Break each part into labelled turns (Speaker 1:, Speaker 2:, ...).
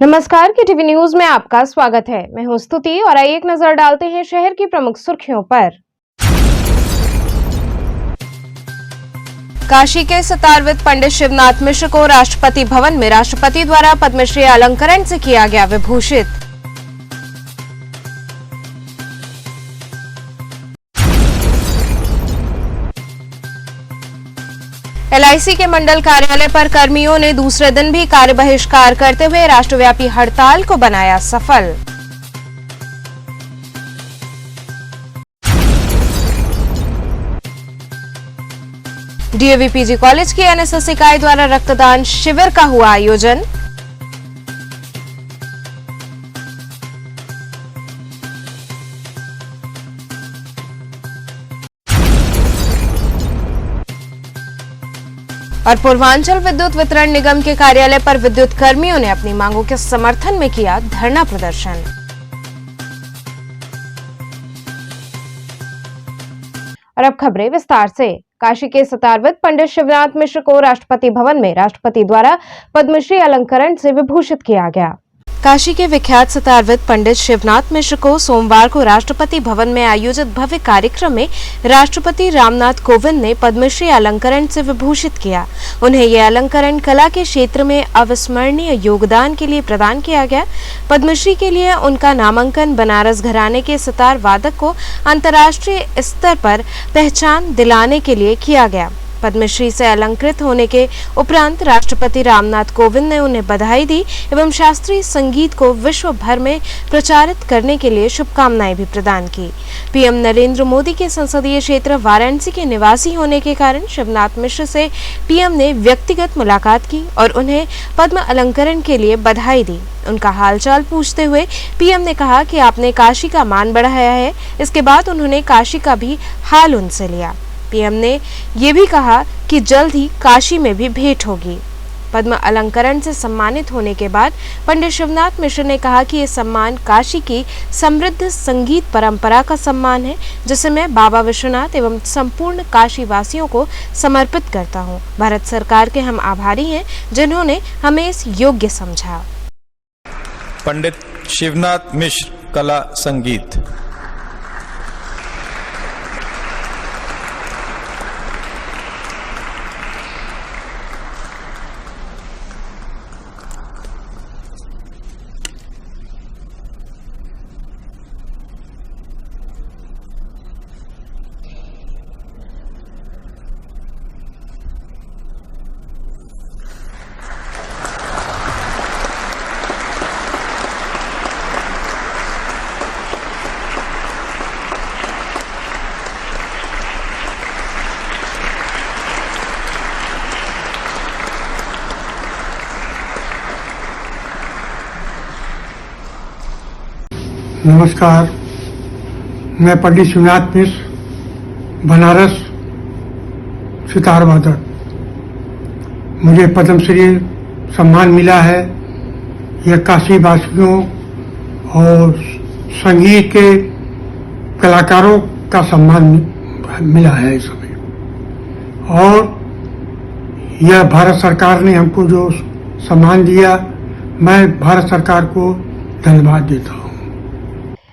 Speaker 1: नमस्कार के TV news में आपका स्वागत है। मैं हूं स्तुति और आइए एक नजर डालते हैं शहर की प्रमुख सुर्खियों पर। काशी के सतारविद पंडित शिवनाथ मिश्र को राष्ट्रपति भवन में राष्ट्रपति द्वारा पद्मश्री अलंकरण से किया गया विभूषित। एलआईसी के मंडल कार्यालय पर कर्मियों ने दूसरे दिन भी कार्य बहिष्कार करते हुए राष्ट्रव्यापी हड़ताल को बनाया सफल। डीएवी पीजी कॉलेज की एनएसएस इकाई द्वारा रक्तदान शिविर का हुआ आयोजन। और पूर्वांचल विद्युत वितरण निगम के कार्यालय पर विद्युत कर्मियों ने अपनी मांगों के समर्थन में किया धरना प्रदर्शन। और अब खबरें विस्तार से। काशी के सतारविद पंडित शिवनाथ मिश्र को राष्ट्रपति भवन में राष्ट्रपति द्वारा पद्मश्री अलंकरण से विभूषित किया गया। काशी के विख्यात सतारविद पंडित शिवनाथ मिश्र को सोमवार को राष्ट्रपति भवन में आयोजित भव्य कार्यक्रम में राष्ट्रपति रामनाथ कोविंद ने पद्मश्री अलंकरण से विभूषित किया। उन्हें यह अलंकरण कला के क्षेत्र में अविस्मरणीय योगदान के लिए प्रदान किया गया। पद्मश्री के लिए उनका नामांकन बनारस घराने के सितार वादक को अंतर्राष्ट्रीय स्तर पर पहचान दिलाने के लिए किया गया। पद्मश्री से अलंकृत होने के उपरांत राष्ट्रपति रामनाथ कोविंद ने उन्हें बधाई दी एवं शास्त्रीय संगीत को विश्व भर में प्रचारित करने के लिए शुभकामनाएं भी प्रदान की। पीएम नरेंद्र मोदी के संसदीय क्षेत्र वाराणसी के निवासी होने के कारण शिवनाथ मिश्र से पीएम ने व्यक्तिगत मुलाकात की और उन्हें पद्म अलंकरण के लिए बधाई दी। उनका हालचाल पूछते हुए पीएम ने कहा कि आपने काशी का मान बढ़ाया है। इसके बाद उन्होंने काशी का भी हाल उनसे लिया। पीएम ने ये भी कहा कि जल्द ही काशी में भी भेंट होगी। पद्म अलंकरण से सम्मानित होने के बाद पंडित शिवनाथ मिश्र ने कहा कि ये सम्मान काशी की समृद्ध संगीत परंपरा का सम्मान है, जिसे मैं बाबा विश्वनाथ एवं संपूर्ण काशी वासियों को समर्पित करता हूँ। भारत सरकार के हम आभारी हैं जिन्होंने हमें इस योग्य समझा।
Speaker 2: पंडित शिवनाथ मिश्र कला संगीत।
Speaker 3: नमस्कार, मैं पंडित शिवनाथ मिश्र, बनारस सितार वादक। मुझे पद्मश्री सम्मान मिला है। यह काशी वासियों और संगीत के कलाकारों का सम्मान मिला है इस समय, और यह भारत सरकार ने हमको जो सम्मान दिया, मैं भारत सरकार को धन्यवाद देता हूँ।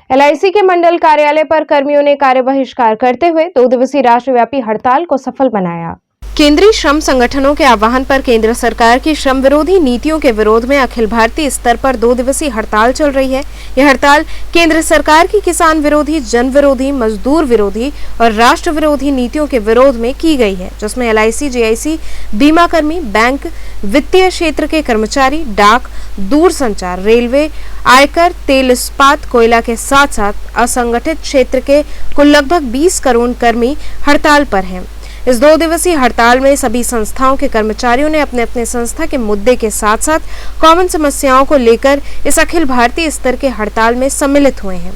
Speaker 1: एलआईसी के मंडल कार्यालय पर कर्मियों ने कार्य बहिष्कार करते हुए 2 दिवसीय राष्ट्रव्यापी हड़ताल को सफल बनाया। केंद्रीय श्रम संगठनों के आह्वान पर केंद्र सरकार की श्रम विरोधी नीतियों के विरोध में अखिल भारतीय स्तर पर 2 दिवसीय हड़ताल चल रही है। यह हड़ताल केंद्र सरकार की किसान विरोधी, जन विरोधी, मजदूर विरोधी और राष्ट्र विरोधी नीतियों के विरोध में की गई है, जिसमें एलआईसी, जीआईसी, बीमा कर्मी, बैंक, वित्तीय क्षेत्र के कर्मचारी, डाक, दूरसंचार, रेलवे, आयकर, तेल, इस्पात, कोयला के साथ साथ असंगठित क्षेत्र के कुल लगभग 20 करोड़ कर्मी हड़ताल पर हैं। इस 2 दिवसीय हड़ताल में सभी संस्थाओं के कर्मचारियों ने अपने अपने संस्था के मुद्दे के साथ साथ कॉमन समस्याओं को लेकर इस अखिल भारतीय स्तर के हड़ताल में सम्मिलित हुए हैं।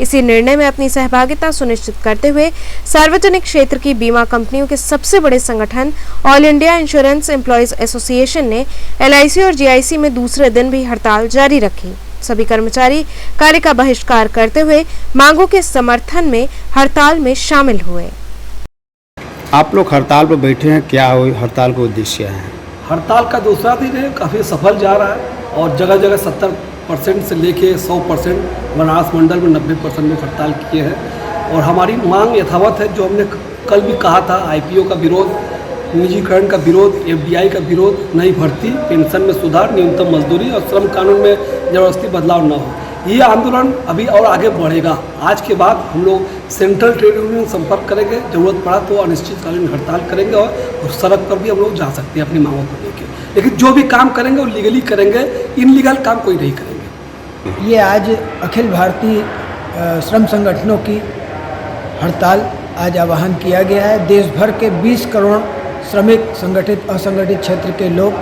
Speaker 1: इसी निर्णय में अपनी सहभागिता सुनिश्चित करते हुए सार्वजनिक क्षेत्र की बीमा कंपनियों के सबसे बड़े संगठन all India insurance employees association ने एलआईसी और जीआईसी में दूसरे दिन भी हड़ताल जारी रखी। सभी कर्मचारी कार्य का बहिष्कार करते हुए मांगों के समर्थन में हड़ताल में शामिल हुए।
Speaker 4: आप लोग हड़ताल पर बैठे हैं, क्या हड़ताल का उद्देश्य है? हड़ताल का दूसरा दिन है, काफ़ी सफल जा रहा है और जगह जगह 70% से लेके 100%, बनारस मंडल में 90% लोग हड़ताल किए हैं। और हमारी मांग यथावत है, जो हमने कल भी कहा था, IPO का विरोध, निजीकरण का विरोध, FDI का विरोध, नई भर्ती, पेंशन में सुधार, न्यूनतम मजदूरी और श्रम कानून में ज़बरदस्ती बदलाव न हो। ये आंदोलन अभी और आगे बढ़ेगा। आज के बाद हम लोग सेंट्रल ट्रेड यूनियन संपर्क करेंगे, ज़रूरत पड़ा तो अनिश्चितकालीन हड़ताल करेंगे और सड़क पर भी हम लोग जा सकते हैं अपनी मांगों को लेकर। लेकिन जो भी काम करेंगे वो लीगली करेंगे, इनलीगल काम कोई नहीं करेंगे।
Speaker 5: ये आज अखिल भारतीय श्रम संगठनों की हड़ताल आज आह्वान किया गया है। देश भर के 20 करोड़ श्रमिक संगठित असंगठित क्षेत्र के लोग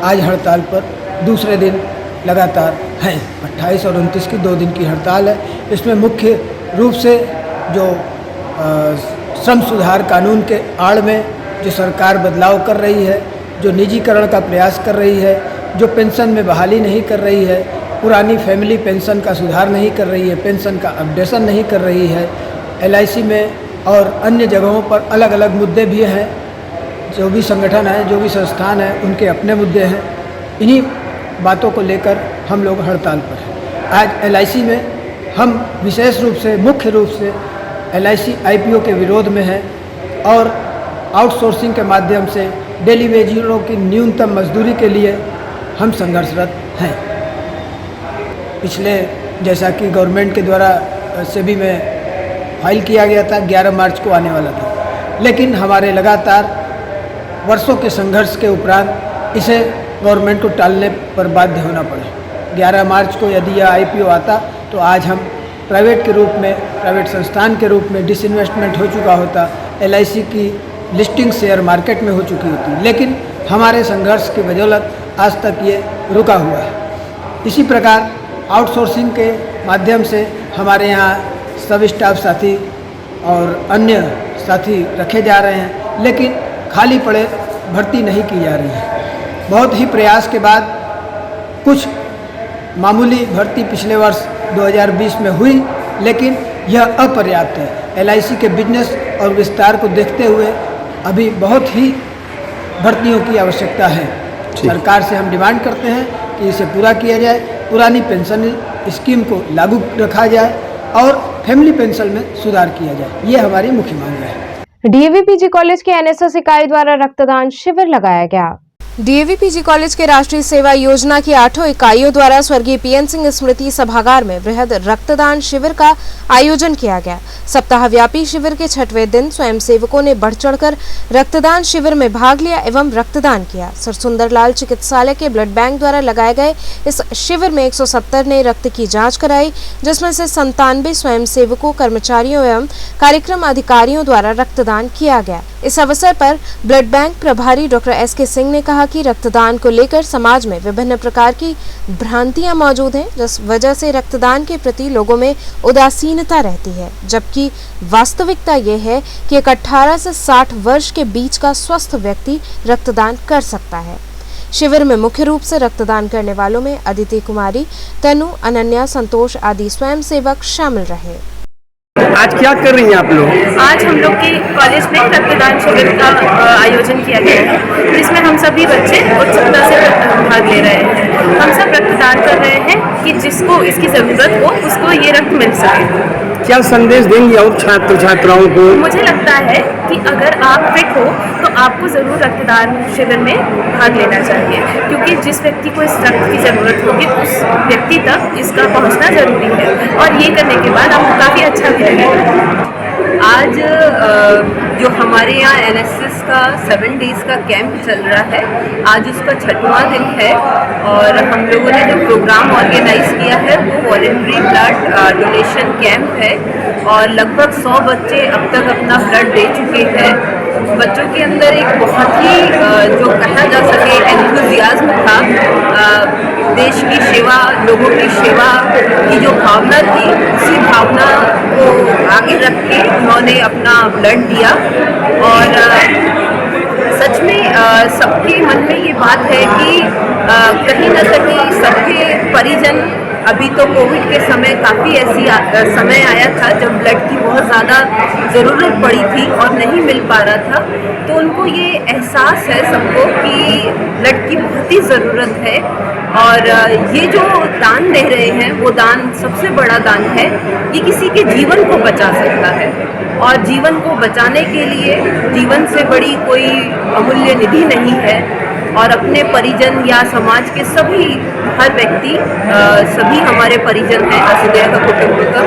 Speaker 5: आज हड़ताल पर दूसरे दिन लगातार हैं। 28 और 29 की 2 दिन की हड़ताल है। इसमें मुख्य रूप से जो श्रम सुधार कानून के आड़ में जो सरकार बदलाव कर रही है, जो निजीकरण का प्रयास कर रही है, जो पेंशन में बहाली नहीं कर रही है, पुरानी फैमिली पेंशन का सुधार नहीं कर रही है, पेंशन का अपडेशन नहीं कर रही है, LIC में और अन्य जगहों पर अलग अलग मुद्दे भी हैं। जो भी संगठन है, जो भी संस्थान है, उनके अपने मुद्दे हैं। इन्हीं बातों को लेकर हम लोग हड़ताल पर हैं। आज LIC में हम विशेष रूप से, मुख्य रूप से LIC IPO के विरोध में हैं और आउटसोर्सिंग के माध्यम से डेली वेजरों की न्यूनतम मजदूरी के लिए हम संघर्षरत हैं। पिछले, जैसा कि गवर्नमेंट के द्वारा सेबी में फाइल किया गया था, 11 मार्च को आने वाला था, लेकिन हमारे लगातार वर्षों के संघर्ष के उपरांत इसे गवर्नमेंट को टालने पर बाध्य होना पड़ा। 11 मार्च को यदि यह IPO आता तो आज हम प्राइवेट के रूप में, प्राइवेट संस्थान के रूप में डिसइन्वेस्टमेंट हो चुका होता, LIC की लिस्टिंग शेयर मार्केट में हो चुकी होती, लेकिन हमारे संघर्ष की बदौलत आज तक ये रुका हुआ है। इसी प्रकार आउटसोर्सिंग के माध्यम से हमारे यहाँ सब स्टाफ साथी और अन्य साथी रखे जा रहे हैं, लेकिन खाली पड़े भर्ती नहीं की जा रही है। बहुत ही प्रयास के बाद कुछ मामूली भर्ती पिछले वर्ष 2020 में हुई, लेकिन यह अपर्याप्त है। LIC के बिजनेस और विस्तार को देखते हुए अभी बहुत ही भर्तियों की आवश्यकता है। सरकार से हम डिमांड करते हैं कि इसे पूरा किया जाए, पुरानी पेंशन स्कीम को लागू रखा जाए और फैमिली पेंशन में सुधार किया जाए। ये हमारी मुख्य मांग है।
Speaker 1: DAV PG कॉलेज के NSS इकाई द्वारा रक्तदान शिविर लगाया गया। DAV PG कॉलेज के राष्ट्रीय सेवा योजना की 8 इकाइयों द्वारा स्वर्गीय PN सिंह स्मृति सभागार में बृहद रक्तदान शिविर का आयोजन किया गया। सप्ताहव्यापी शिविर के 6वें दिन स्वयंसेवकों ने बढ़ चढ़कर रक्तदान शिविर में भाग लिया एवं रक्तदान किया। सर सुंदरलाल चिकित्सालय के ब्लड बैंक द्वारा लगाए गए इस शिविर में 170 ने रक्त की जाँच कराई, जिसमें से 97 स्वयंसेवकों, कर्मचारियों एवं कार्यक्रम अधिकारियों द्वारा रक्तदान किया गया। इस अवसर पर ब्लड बैंक प्रभारी डॉक्टर SK सिंह ने कहा कि रक्तदान को लेकर समाज में विभिन्न प्रकार की भ्रांतियां मौजूद हैं, जिस वजह से रक्तदान के प्रति लोगों में उदासीनता रहती है, जबकि वास्तविकता ये है कि एक 18 से 60 वर्ष के बीच का स्वस्थ व्यक्ति रक्तदान कर सकता है। शिविर में मुख्य रूप से रक्तदान करने वालों में अदिति कुमारी, तनु, अनन्या, संतोष आदि स्वयंसेवक शामिल रहे।
Speaker 6: आज क्या कर रही हैं आप लोग?
Speaker 7: आज हम लोग के कॉलेज में रक्तदान शिविर का आयोजन किया गया है, जिसमें हम सभी बच्चे उत्सुकता से भाग ले रहे हैं। हम सब रक्तदान कर रहे हैं कि जिसको इसकी ज़रूरत हो उसको ये रक्त मिल सके।
Speaker 6: क्या संदेश देंगे और छात्र छात्राओं को?
Speaker 7: मुझे लगता है कि अगर आप फिट हो तो आपको ज़रूर रक्तदान शिविर में भाग लेना चाहिए, क्योंकि जिस व्यक्ति को इस रक्त की ज़रूरत होगी उस व्यक्ति तक इसका पहुंचना ज़रूरी है और ये करने के बाद आपको काफ़ी अच्छा भी लगेगा।
Speaker 8: आज जो हमारे यहाँ NSS का 7 डेज़ का कैंप चल रहा है, आज उसका 6वां दिन है और हम लोगों ने जो प्रोग्राम ऑर्गेनाइज किया है वो वॉलेंट्री ब्लड डोनेशन कैंप है और लगभग 100 बच्चे अब तक अपना ब्लड दे चुके हैं। बच्चों के अंदर एक बहुत ही जो कहा जा सके एंथुजियाज्म था, देश की सेवा, लोगों की सेवा की जो भावना थी, उसी भावना को आगे रख के उन्होंने अपना ब्लड दिया और सच में सबके मन में ये बात है कि कहीं ना कहीं सबके परिजन अभी तो कोविड के समय काफ़ी ऐसी समय आया था जब ब्लड की बहुत ज़्यादा ज़रूरत पड़ी थी और नहीं मिल पा रहा था, तो उनको ये एहसास है सबको कि ब्लड की बहुत ही ज़रूरत है। और ये जो दान दे रहे हैं वो दान सबसे बड़ा दान है, ये किसी के जीवन को बचा सकता है। और जीवन को बचाने के लिए जीवन से बड़ी कोई अमूल्य निधि नहीं है। और अपने परिजन या समाज के सभी हर व्यक्ति सभी हमारे परिजन हैं असुदय का कुटुंब का,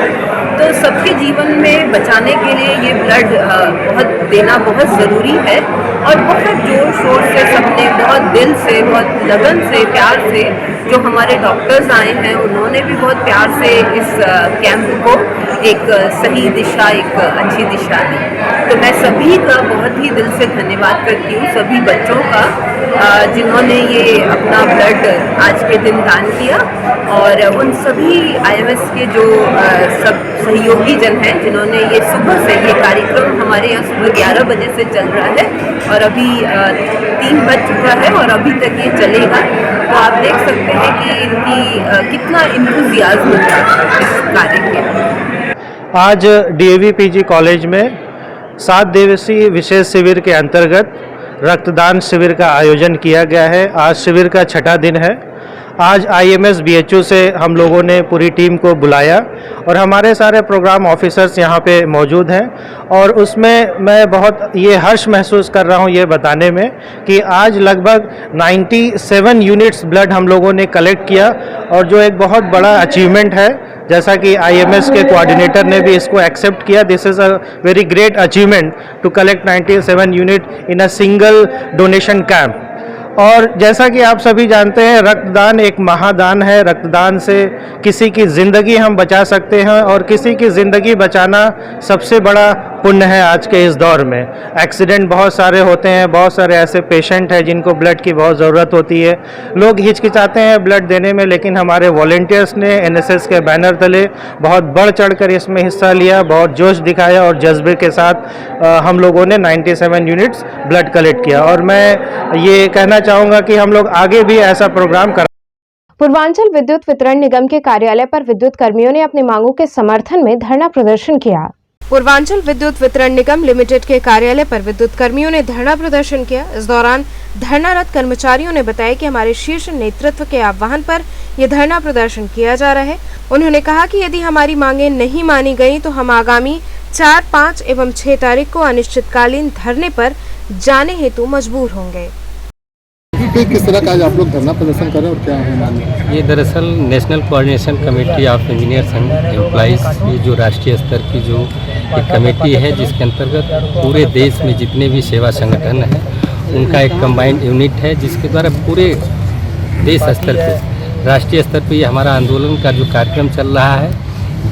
Speaker 8: तो सबके जीवन में बचाने के लिए ये ब्लड बहुत देना बहुत ज़रूरी है। और बहुत जोर शोर से सबने बहुत दिल से बहुत लगन से प्यार से जो हमारे डॉक्टर्स आए हैं उन्होंने भी बहुत प्यार से इस कैंप को एक सही दिशा एक अच्छी दिशा दी। तो मैं सभी का बहुत ही दिल से धन्यवाद करती हूँ, सभी बच्चों का जिन्होंने ये अपना ब्लड आज के दिन दान किया, और उन सभी IMS के जो सब सहयोगी जन हैं जिन्होंने ये सुबह से ये कार्यक्रम हमारे यहाँ सुबह 11 बजे से चल रहा है और अभी 3 बज चुका है और अभी तक ये चलेगा। तो आप देख सकते हैं कि इनकी कितना इंथुजियाज्म है इस कार्य के।
Speaker 9: आज DAV PG कॉलेज में 7 दिवसीय विशेष शिविर के अंतर्गत रक्तदान शिविर का आयोजन किया गया है। आज शिविर का 6ठा दिन है। आज IMS BHU से हम लोगों ने पूरी टीम को बुलाया और हमारे सारे प्रोग्राम ऑफिसर्स यहाँ पे मौजूद हैं, और उसमें मैं बहुत ये हर्ष महसूस कर रहा हूँ ये बताने में कि आज लगभग 97 यूनिट्स ब्लड हम लोगों ने कलेक्ट किया, और जो एक बहुत बड़ा अचीवमेंट है, जैसा कि IMS के कोऑर्डिनेटर ने भी इसको एक्सेप्ट किया। This is a very great achievement to collect 97 unit in a single donation camp. और जैसा कि आप सभी जानते हैं, रक्तदान एक महादान है। रक्तदान से किसी की ज़िंदगी हम बचा सकते हैं, और किसी की ज़िंदगी बचाना सबसे बड़ा पुण्य है आज के इस दौर में। एक्सीडेंट बहुत सारे होते हैं, बहुत सारे ऐसे पेशेंट हैं जिनको ब्लड की बहुत ज़रूरत होती है। लोग हिचकिचाते हैं ब्लड देने में, लेकिन हमारे वॉलंटियर्स ने NSS के बैनर तले बहुत बढ़ चढ़कर इसमें हिस्सा लिया, बहुत जोश दिखाया और जज्बे के साथ हम लोगों ने 97 यूनिट्स ब्लड कलेक्ट किया। और मैं ये कहना चाहूँगा कि हम लोग आगे भी ऐसा प्रोग्राम कर।
Speaker 1: पूर्वांचल विद्युत वितरण निगम के कार्यालय पर विद्युत कर्मियों ने अपनी मांगों के समर्थन में धरना प्रदर्शन किया। पूर्वांचल विद्युत वितरण निगम लिमिटेड के कार्यालय पर विद्युत कर्मियों ने धरना प्रदर्शन किया। इस दौरान धरनारत कर्मचारियों ने बताया कि हमारे शीर्ष नेतृत्व के आह्वान पर यह धरना प्रदर्शन किया जा रहा है। उन्होंने कहा कि यदि हमारी मांगें नहीं मानी गई तो हम आगामी 4, 5 एवं 6 तारीख को अनिश्चितकालीन धरने पर जाने हेतु मजबूर होंगे।
Speaker 10: किस तरह का आज आप लोग धरना प्रदर्शन कर रहे हैं और क्या है?
Speaker 11: ये दरअसल national coordination committee of engineers and employees, ये जो राष्ट्रीय स्तर की जो एक कमेटी है जिसके अंतर्गत पूरे देश में जितने भी सेवा संगठन हैं उनका एक कंबाइंड यूनिट है, जिसके द्वारा पूरे देश स्तर पे राष्ट्रीय स्तर पे ये हमारा आंदोलन का जो कार्यक्रम चल रहा है,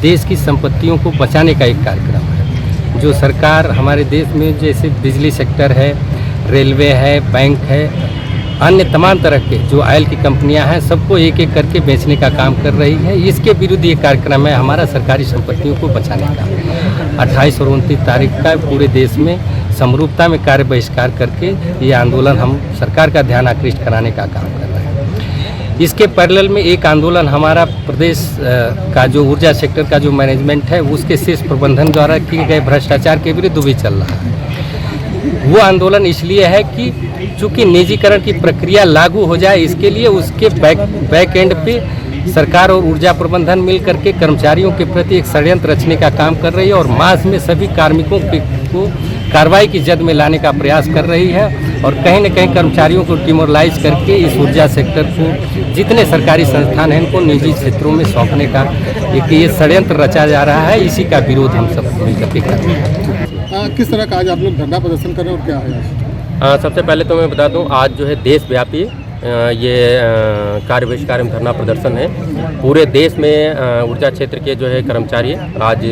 Speaker 11: देश की संपत्तियों को बचाने का एक कार्यक्रम है। जो सरकार हमारे देश में जैसे बिजली सेक्टर है, रेलवे है, बैंक है, अन्य तमाम तरह के जो ऑयल की कंपनियां हैं, सबको एक एक करके बेचने का काम कर रही है। इसके विरुद्ध ये कार्यक्रम है हमारा सरकारी संपत्तियों को बचाने का। 28 और 29 तारीख का पूरे देश में समरूपता में कार्य बहिष्कार करके ये आंदोलन हम सरकार का ध्यान आकृष्ट कराने का काम कर रहे हैं। इसके पैरेलल में एक आंदोलन हमारा प्रदेश का जो ऊर्जा सेक्टर का जो मैनेजमेंट है उसके शीर्ष प्रबंधन द्वारा किए गए भ्रष्टाचार के विरुद्ध भी चल रहा है। वो आंदोलन इसलिए है कि चूंकि निजीकरण की प्रक्रिया लागू हो जाए, इसके लिए उसके बैक एंड पे सरकार और ऊर्जा प्रबंधन मिल करके कर्मचारियों के प्रति एक षड्यंत्र रचने का काम कर रही है और मास में सभी कार्मिकों को कार्रवाई की जद में लाने का प्रयास कर रही है, और कहीं न कहीं कर्मचारियों को डिमोरलाइज करके इस ऊर्जा सेक्टर को जितने सरकारी संस्थान हैं इनको निजी क्षेत्रों में सौंपने का एक ये षड्यंत्र रचा जा रहा है। इसी का विरोध हम सब मिलकर के कर रहे हैं।
Speaker 10: किस तरह का आज आप लोग धरना प्रदर्शन कर रहे हैं और क्या है?
Speaker 11: सबसे पहले तो मैं बता दूं, आज जो है देशव्यापी ये कार्य बहिष्कार एवं धरना प्रदर्शन है। पूरे देश में ऊर्जा क्षेत्र के जो है कर्मचारी आज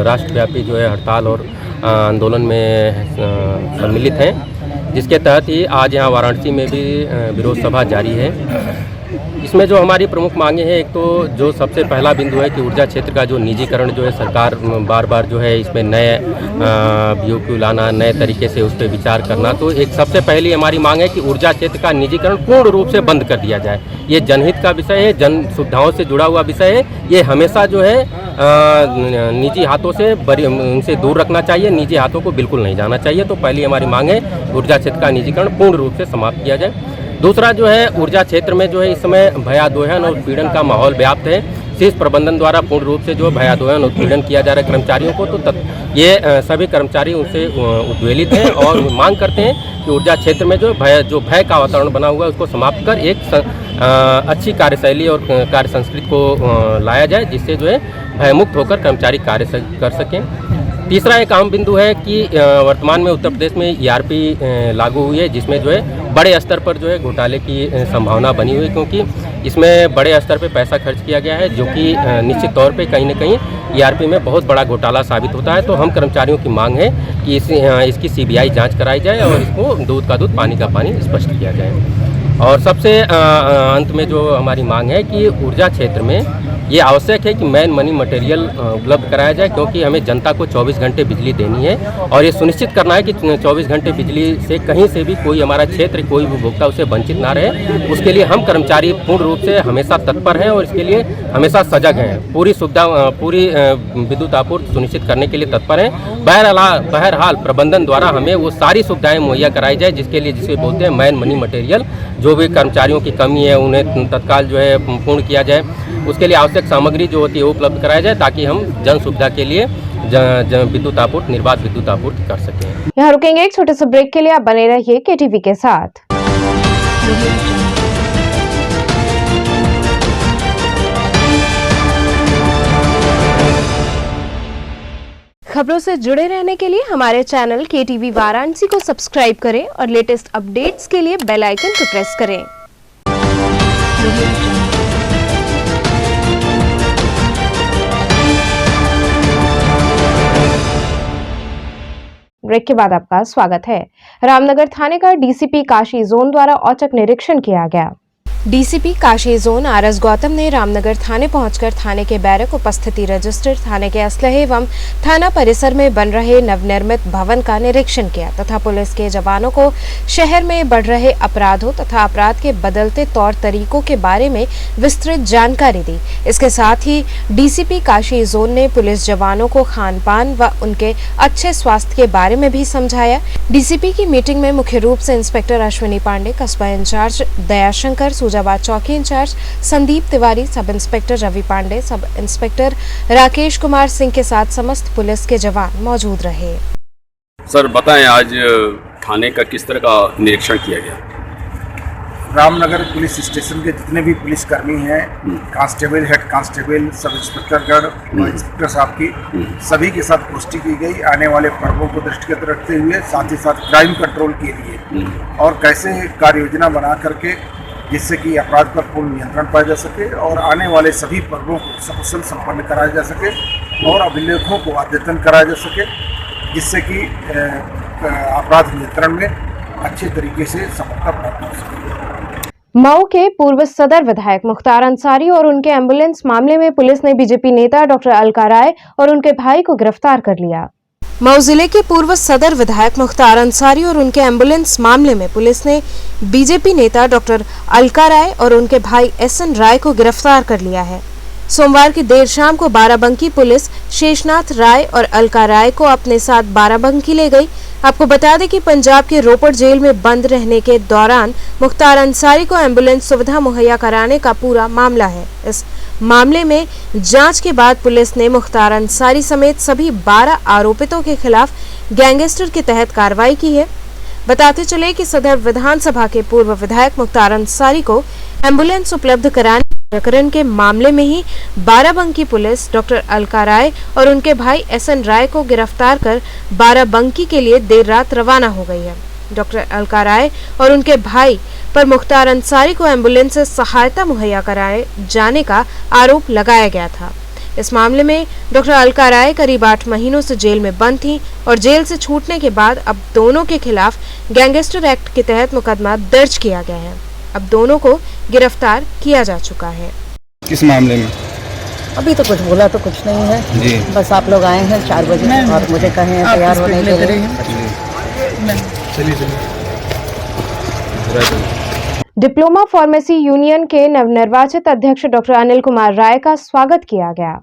Speaker 11: राष्ट्रव्यापी जो है हड़ताल और आंदोलन में सम्मिलित हैं, जिसके तहत ही आज यहाँ वाराणसी में भी विरोध सभा जारी है। इसमें जो हमारी प्रमुख मांगे हैं, एक तो जो सबसे पहला बिंदु है कि ऊर्जा क्षेत्र का जो निजीकरण जो है सरकार बार बार जो है इसमें नए BOQ लाना, नए तरीके से उस पर विचार करना। तो एक सबसे पहली हमारी मांग है कि ऊर्जा क्षेत्र का निजीकरण पूर्ण रूप से बंद कर दिया जाए। ये जनहित का विषय है, जन सुविधाओं से जुड़ा हुआ विषय है। ये हमेशा जो है निजी हाथों से उनसे दूर रखना चाहिए, निजी हाथों को बिल्कुल नहीं जाना चाहिए। तो पहली हमारी मांग है ऊर्जा क्षेत्र का निजीकरण पूर्ण रूप से समाप्त किया जाए। दूसरा जो है ऊर्जा क्षेत्र में जो है इस समय भयादोहन और उत्पीड़न का माहौल व्याप्त है। शीर्ष प्रबंधन द्वारा पूर्ण रूप से जो भयादोहन उत्पीड़न किया जा रहा है कर्मचारियों को, तो ये सभी कर्मचारी उनसे उद्वेलित हैं और मांग करते हैं कि ऊर्जा क्षेत्र में जो भय का वातावरण बना हुआ है उसको समाप्त कर एक अच्छी कार्यशैली और कार्य संस्कृति को लाया जाए, जिससे जो है भयमुक्त होकर कर्मचारी कार्य कर सकें। तीसरा एक अहम बिंदु है कि वर्तमान में उत्तर प्रदेश में ERP लागू हुई है, जिसमें जो है बड़े स्तर पर जो है घोटाले की संभावना बनी हुई है, क्योंकि इसमें बड़े स्तर पे पैसा खर्च किया गया है, जो कि निश्चित तौर पे कहीं न कहीं ERP में बहुत बड़ा घोटाला साबित होता है। तो हम कर्मचारियों की मांग है कि इसकी CBI जांच कराई जाए और इसको दूध का दूध पानी का पानी स्पष्ट किया जाए। और सबसे अंत में जो हमारी मांग है कि ऊर्जा क्षेत्र में ये आवश्यक है कि मैन मनी मटेरियल उपलब्ध कराया जाए, क्योंकि हमें जनता को 24 घंटे बिजली देनी है और ये सुनिश्चित करना है कि 24 घंटे बिजली से कहीं से भी कोई हमारा क्षेत्र, कोई भी उपभोक्ता उसे वंचित ना रहे। उसके लिए हम कर्मचारी पूर्ण रूप से हमेशा तत्पर हैं और इसके लिए हमेशा सजग हैं। पूरी सुविधा, पूरी विद्युत आपूर्ति सुनिश्चित करने के लिए तत्पर हैं। बहरहाल प्रबंधन द्वारा हमें वो सारी सुविधाएँ मुहैया कराई जाए, जिसे बोलते हैं मैन मनी मटेरियल। जो भी कर्मचारियों की कमी है उन्हें तत्काल जो है पूर्ण किया जाए। उसके लिए आवश्यक सामग्री जो होती है वो उपलब्ध कराया जाए, ताकि हम जन सुविधा के लिए विद्युत आपूर्ति, निर्बाध विद्युत आपूर्ति कर सकें।
Speaker 1: यहाँ रुकेंगे एक छोटे से ब्रेक के लिए, आप बने रहिए KTV के साथ। खबरों से जुड़े रहने के लिए हमारे चैनल KTV वाराणसी को सब्सक्राइब करें और लेटेस्ट अपडेट्स के लिए बेल आइकन को प्रेस करें। ब्रेक के बाद आपका स्वागत है। रामनगर थाने का DCP काशी जोन द्वारा औचक निरीक्षण किया गया। DCP Kashi zone RS Gautam ने रामनगर थाने पहुंचकर थाने के बैरक उपस्थिति रजिस्टर, थाने के असलहे एवं थाना परिसर में बन रहे नवनिर्मित भवन का निरीक्षण किया तथा पुलिस के जवानों को शहर में बढ़ रहे अपराधों तथा अपराध के बदलते तौर तरीकों के बारे में विस्तृत जानकारी दी। इसके साथ ही DCP काशी जोन ने पुलिस जवानों को खान पान व उनके अच्छे स्वास्थ्य के बारे में भी समझाया। DCP की मीटिंग में मुख्य रूप से इंस्पेक्टर अश्विनी पांडे, कस्बा इंचार्ज दयाशंकर, सूजाबाद चौकी in charge Sandeep Tiwari, sub inspector Ravi Pandey, sub inspector Rakesh Kumar Singh के साथ समस्त पुलिस के जवान मौजूद रहे।
Speaker 12: सर बताएं, आज थाने का किस तरह का निरीक्षण किया गया?
Speaker 13: रामनगर पुलिस स्टेशन के जितने भी पुलिसकर्मी हैं, कांस्टेबल, हेड कांस्टेबल, सब इंस्पेक्टरगण, इंस्पेक्टर साहब की सभी के साथ पुष्टि की गई। आने वाले पर्वों को दृष्टिगत रखते हुए साथ ही साथ क्राइम कंट्रोल के लिए और कैसे कार्य योजना बना करके जिससे कि अपराध पर पूर्ण नियंत्रण पाया जा सके और आने वाले सभी पर्वों को सकुशल संपन्न कराया जा सके और अभिलेखों को अद्यतन कराया जा सके, जिससे कि अपराध नियंत्रण में अच्छे तरीके से सफलता प्राप्त हो सके।
Speaker 1: मऊ के पूर्व सदर विधायक मुख्तार अंसारी और उनके एम्बुलेंस मामले में पुलिस ने बीजेपी नेता डॉक्टर अलका राय और उनके भाई को गिरफ्तार कर लिया। मऊ जिले के पूर्व सदर विधायक मुख्तार अंसारी और उनके एम्बुलेंस मामले में पुलिस ने बीजेपी नेता डॉक्टर अलका राय और उनके भाई SN राय को गिरफ्तार कर लिया है। सोमवार की देर शाम को बाराबंकी पुलिस शेषनाथ राय और अलका राय को अपने साथ बाराबंकी ले गई। आपको बता दें कि पंजाब के रोपड़ जेल में बंद रहने के दौरान मुख्तार अंसारी को एम्बुलेंस सुविधा मुहैया कराने का पूरा मामला है। इस मामले में जांच के बाद पुलिस ने मुख्तार अंसारी समेत सभी 12 आरोपितों के खिलाफ गैंगस्टर के तहत कार्रवाई की है। बताते चले कि सदर विधानसभा के पूर्व विधायक मुख्तार अंसारी को एम्बुलेंस उपलब्ध कराने प्रकरण के मामले में ही बाराबंकी पुलिस डॉक्टर अलका राय और उनके भाई SN राय को गिरफ्तार कर बाराबंकी के लिए देर रात रवाना हो गई है। डॉक्टर अलका राय और उनके भाई पर मुख्तार अंसारी को एम्बुलेंस से सहायता मुहैया कराए जाने का आरोप लगाया गया था। इस मामले में डॉक्टर अलका राय करीब 8 महीनों से जेल में बंद थी और जेल से छूटने के बाद अब दोनों के खिलाफ गैंगस्टर एक्ट के तहत मुकदमा दर्ज किया गया है। अब दोनों को गिरफ्तार किया जा चुका है।
Speaker 6: किस मामले में?
Speaker 14: अभी तो कुछ बोला तो कुछ नहीं है
Speaker 6: जी।
Speaker 14: बस आप लोग आए हैं 4 बजे और मुझे कहे हैं तैयार होने के लिए।
Speaker 6: चलिए
Speaker 1: डिप्लोमा फार्मेसी यूनियन के नवनिर्वाचित अध्यक्ष डॉक्टर अनिल कुमार राय का स्वागत किया गया।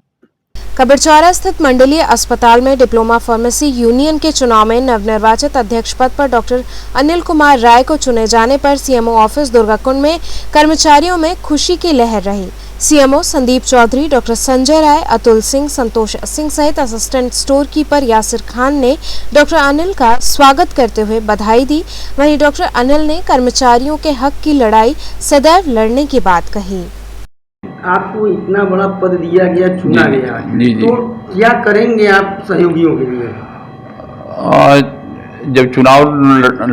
Speaker 1: कबरचौरा स्थित मंडलीय अस्पताल में डिप्लोमा फार्मेसी यूनियन के चुनाव में नवनिर्वाचित अध्यक्ष पद पर डॉक्टर अनिल कुमार राय को चुने जाने पर सीएमओ ऑफिस दुर्गाकुंड में कर्मचारियों में खुशी की लहर रही। सीएमओ संदीप चौधरी, डॉक्टर संजय राय, अतुल सिंह, संतोष सिंह सहित assistant store keeper Yasir Khan ने डॉक्टर अनिल का स्वागत करते हुए बधाई दी। वहीं डॉक्टर अनिल ने कर्मचारियों के हक की लड़ाई सदैव लड़ने की बात कही।
Speaker 6: आपको इतना बड़ा पद दिया गया, चुना गया, तो क्या करेंगे आप सहयोगियों के लिए?
Speaker 15: जब चुनाव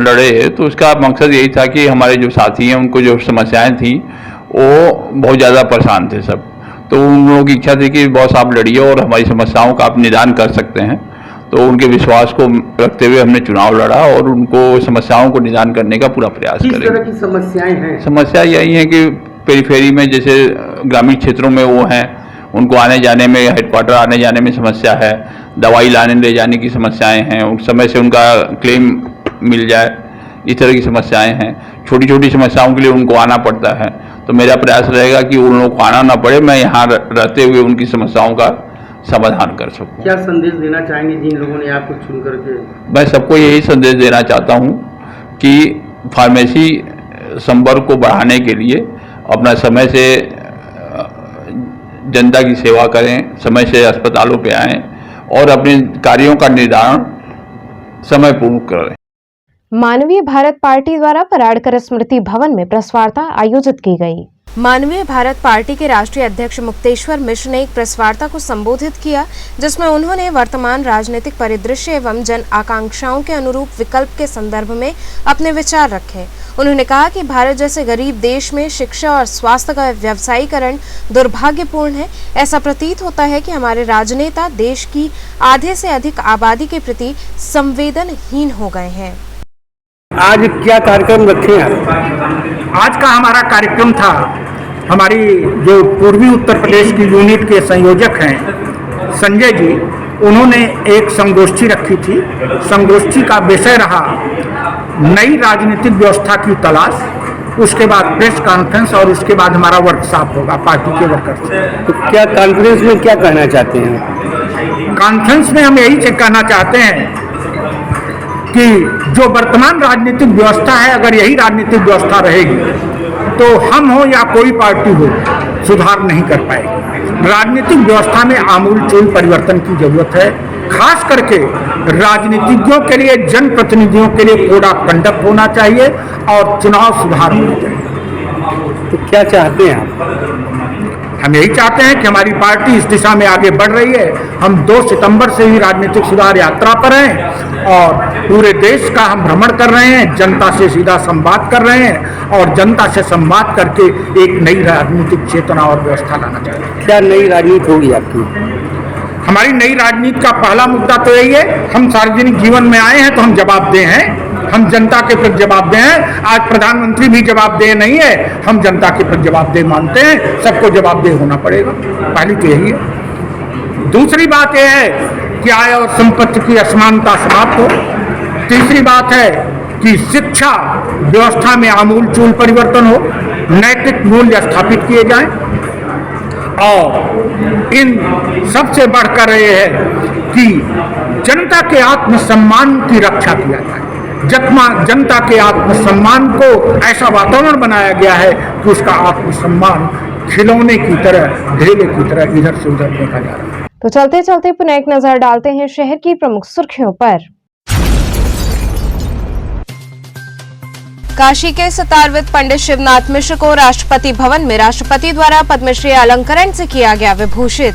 Speaker 15: लड़े तो उसका मकसद यही था कि हमारे जो साथी हैं उनको जो समस्याएं थी वो बहुत ज़्यादा परेशान थे सब, तो उन लोगों की इच्छा थी कि बॉस आप लड़िए और हमारी समस्याओं का आप निदान कर सकते हैं। तो उनके विश्वास को रखते हुए हमने चुनाव लड़ा और उनको समस्याओं को निदान करने का पूरा प्रयास करें।
Speaker 6: किस तरह की समस्याएं हैं?
Speaker 15: समस्या यही है कि पेरीफेरी में जैसे ग्रामीण क्षेत्रों में वो हैं, उनको आने जाने में, हेडक्वार्टर आने जाने में समस्या है, दवाई लाने ले जाने की समस्याएं हैं, उस समय से उनका क्लेम मिल जाए, इस तरह की समस्याएं हैं। छोटी छोटी समस्याओं के लिए उनको आना पड़ता है, तो मेरा प्रयास रहेगा कि उन लोगों को आना ना पड़े, मैं यहाँ रहते हुए उनकी समस्याओं का समाधान कर सकूँ।
Speaker 6: क्या संदेश देना चाहेंगे जिन लोगों ने आपको चुन करके?
Speaker 15: मैं सबको यही संदेश देना चाहता हूँ कि फार्मेसी संपर्क को बढ़ाने के लिए अपना समय से जनता की सेवा करें, समय से अस्पतालों पे आएं और अपने कार्यों का निर्धारण समय पूर्ण करें।
Speaker 1: मानवीय भारत पार्टी द्वारा पराड़कर स्मृति भवन में प्रेस वार्ता आयोजित की गई। मानवीय भारत पार्टी के राष्ट्रीय अध्यक्ष मुक्तेश्वर मिश्र ने एक प्रेस वार्ता को संबोधित किया, जिसमें उन्होंने वर्तमान राजनीतिक परिदृश्य एवं जन आकांक्षाओं के अनुरूप विकल्प के संदर्भ में अपने विचार रखे। उन्होंने कहा कि भारत जैसे गरीब देश में शिक्षा और स्वास्थ्य का व्यवसायीकरण दुर्भाग्यपूर्ण है। ऐसा प्रतीत होता है कि हमारे राजनेता देश की आधे से अधिक आबादी के प्रति संवेदनहीन हो गए हैं।
Speaker 6: आज क्या कार्यक्रम रखे हैं?
Speaker 3: आज का हमारा कार्यक्रम था, हमारी जो पूर्वी उत्तर प्रदेश की यूनिट के संयोजक हैं संजय जी, उन्होंने एक संगोष्ठी रखी थी। संगोष्ठी का विषय रहा नई राजनीतिक व्यवस्था की तलाश, उसके बाद प्रेस कॉन्फ्रेंस और उसके बाद हमारा वर्कशॉप होगा पार्टी के वर्कर से।
Speaker 6: तो क्या कॉन्फ्रेंस में क्या कहना चाहते हैं?
Speaker 3: कॉन्फ्रेंस में हम यही कहना चाहते हैं कि जो वर्तमान राजनीतिक व्यवस्था है, अगर यही राजनीतिक व्यवस्था रहेगी तो हम हो या कोई पार्टी हो सुधार नहीं कर पाएगी। राजनीतिक व्यवस्था में आमूलचूल परिवर्तन की जरूरत है, खास करके राजनीतिज्ञों के लिए, जनप्रतिनिधियों के लिए कोड ऑफ कंडक्ट होना चाहिए और चुनाव सुधार होना चाहिए।
Speaker 6: तो क्या चाहते हैं आप?
Speaker 3: हम यही चाहते हैं कि हमारी पार्टी इस दिशा में आगे बढ़ रही है। हम 2 सितंबर से ही राजनीतिक सुधार यात्रा पर हैं और पूरे देश का हम भ्रमण कर रहे हैं, जनता से सीधा संवाद कर रहे हैं और जनता से संवाद करके एक नई राजनीतिक चेतना और व्यवस्था लाना चाहते हैं।
Speaker 6: क्या नई राजनीति होगी आपकी?
Speaker 3: हमारी नई राजनीति का पहला मुद्दा तो यही है, हम सार्वजनिक जीवन में आए हैं तो हम जवाबदेह हैं, हम जनता के प्रति जवाबदेह हैं। आज प्रधानमंत्री भी जवाबदेह नहीं है, हम जनता के प्रति जवाबदेह मानते हैं, सबको जवाबदेह होना पड़ेगा। पहली तो यही है। दूसरी बात यह है कि आय और संपत्ति की असमानता समाप्त हो। तीसरी बात है कि शिक्षा व्यवस्था में आमूलचूल परिवर्तन हो, नैतिक मूल्य स्थापित किए जाएं और इन सबसे बढ़कर यह है कि जनता के आत्मसम्मान की रक्षा किया जाए। जनता के आत्मसम्मान को ऐसा वातावरण बनाया गया है कि उसका आत्मसम्मान खिलौने की तरह, ढेले की तरह इधर से उधर देखा जा रहा है।
Speaker 1: तो चलते चलते पुनः एक नजर डालते हैं शहर की प्रमुख सुर्खियों पर। काशी के सतारविद पंडित शिवनाथ मिश्र को राष्ट्रपति भवन में राष्ट्रपति द्वारा पद्मश्री अलंकरण से किया गया विभूषित।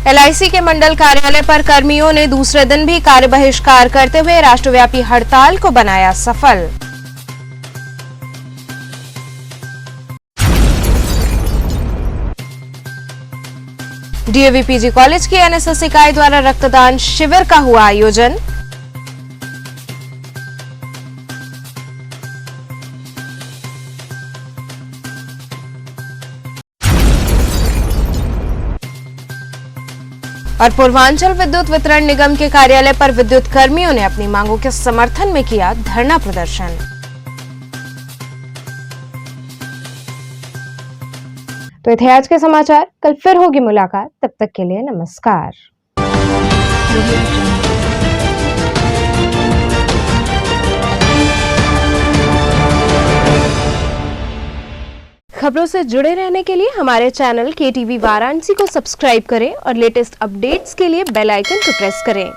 Speaker 1: LIC के मंडल कार्यालय पर कर्मियों ने दूसरे दिन भी कार्य बहिष्कार करते हुए राष्ट्रव्यापी हड़ताल को बनाया सफल। डीएवी पीजी कॉलेज की एनएसएस इकाई द्वारा रक्तदान शिविर का हुआ आयोजन। और पूर्वांचल विद्युत वितरण निगम के कार्यालय पर विद्युत कर्मियों ने अपनी मांगों के समर्थन में किया धरना प्रदर्शन। तो ये थे आज के समाचार। कल फिर होगी मुलाकात, तब तक के लिए नमस्कार। खबरों से जुड़े रहने के लिए हमारे चैनल KTV वाराणसी को सब्सक्राइब करें और लेटेस्ट अपडेट्स के लिए बेल आइकन को प्रेस करें।